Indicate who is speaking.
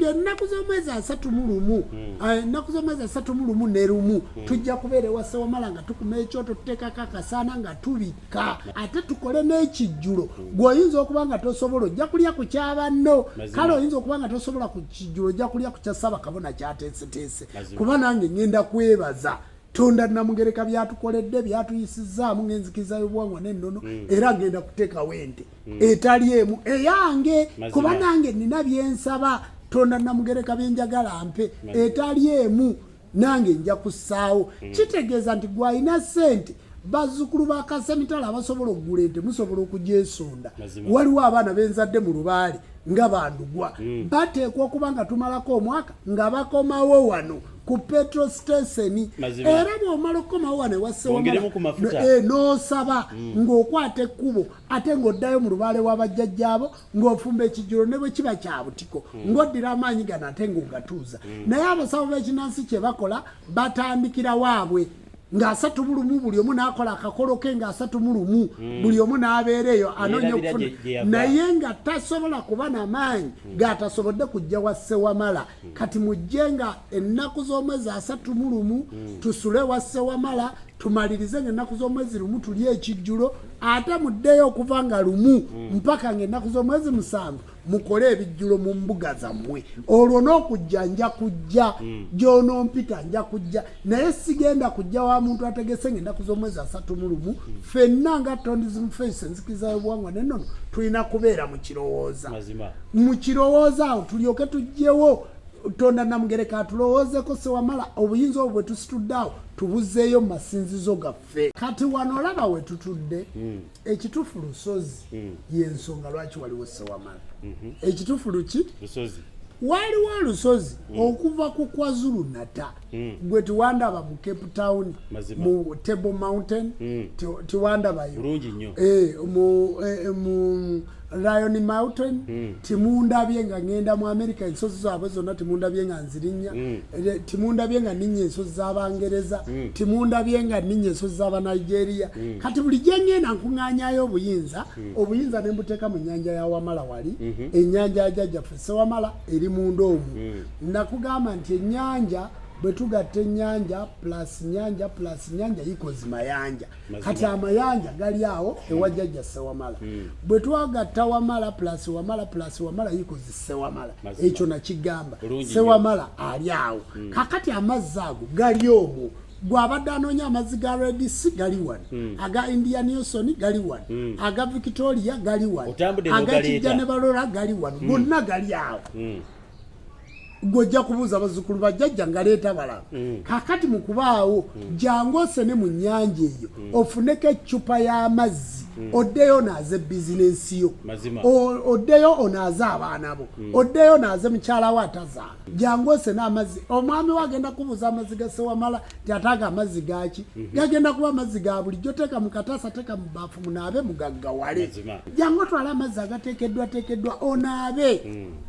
Speaker 1: ng'ennaku z'omwezi 31 ennaku z'omwezi 31 ne lumu tujja kubeera ewa Ssewamala nga tukuma ekyoto tuteekako akasaana nga tubikka ate tukole n'ekijjulo gw'oyinza okuba nga tosobola ojja kulya ku kyabanno kale oyinza okuba nga tosobola ku kijjulo ojja kulya ku kya Ssaabakabona kyateeseteese kuba nange ngenda kwebaza Tonda Namugereka byatukoledde byatuyisizaamu ng'enzikiriza y'obuwangwa n'ennono era ngenda kuteekawo ente etali emu eyange kuba nange nina byensaba Tonda Namugereka byenjagala mpe etali emu nange nja kussaawo kitegeeza nti gw'alina ssente bazzukulu ba Kasemitala abasobola okugula ente musobola okugyesonda waliwo abaana benzadde mu lubaale nga bandugwa bateekwa okuba nga tumalako omwaka nga bakomawo wano ku petrol station era bw'omala okukomawo wano ewa Ssewamala n'osaba ng'okwata ekkubo ate ng'oddayo mu lubaale w'abajjajjaabo ng'ofumba ekijjulo ne bwe kiba kya butiko ng'oddira amaanyi gano ate ng'ogatuuza naye abasawo b'ekinnansi kye bakola batandikira waabwe nga 31 buli omu n'akola akakolo ke nga 31 buli omu n'abeera eyo anoonya okufuna naye nga tasobola kuba n'amaanyi g'atasobodde kujja wa Ssewamala kati mujje nga ennaku z'omwezi 31 tusule wa Ssewamala tumalirize ng'ennaku z'omwezi lumu tulye ekijjulo ate muddeyo okuva nga lumu mpaka ng'ennaku z'omwezi 7 mukole ebijjulo mu mbuga zammwe olwo n'okujja nja kujja gy'onompita nja kujja naye sigenda kujja wa muntu ategese ng'ennaku z'omwezi 31 ffenna nga Tourism Face enzikiriza y'obuwangwa n'ennono tulina kubeera mu kirowooza awo tulyoke tujjewo Tonda Namugereka atulowoozeko Ssewamala obuyinza obwo bwe tusitudde awo tubuzeeyo mu masinzizo gaffe kati wano olaba we tutudde ekituufu lusozi y'ensonga lwaki waliwo Ssewamala ekituufu luki waliwo olusozi okuva ku KwaZulu Natal gwe tiwandaba mu Cape Town mu Table Mountain tiwandabayo mu Lion Mountain timundabye nga ngenda mu America ensozi zaabwe zonna timundabye nga nzirinya timundabye nga ninnya ensozi z'Abangereza timundabye nga ninnya ensozi z'Aba Nigeria kati buli gye ngenda nkuŋŋaanyayo obuyinza ne mbuteeka mu nnyanja ya Wamala wali ennyanja ya jjajjaffe Ssewamala eri munda omwo nakugamba nti ennyanja bwe tugatta ennyanja plus nyanja ikozi mayanja kati amayanja gali awo ewa jjajja Ssewamala bwe twagatta Wamala plus Wamala ikozi Ssewamala ekyo nakigamba Ssewamala ali awo kakati amazzi ago gali omwo gw'abadde anoonya amazzi ga Red Sea gali wano aga Indian Ocean gali wano aga Victoria gali wano aga Kijja ne Balola gali wano gonna gali awo gojja kubuuza bazzukulu bajjajja ngaleeta balaba kakati mu kubaawo jangu osene mu nnyanja eyo ofuneko eccupa y'amazzi oddeyo onaaze bizinensi yo oddeyo onaaze abaana bo oddeyo onaaze mukyala we atazaala jangu osene amazzi omwami we agenda kubuuza amazzi ga Ssewamala tyataaga amazzi gaki gagenda kuba amazzi ga bulijjo teeka mu kataasa teeka mu baafu munaabe mugaggawale jangu otwale amazzi agateekeddwa onaabe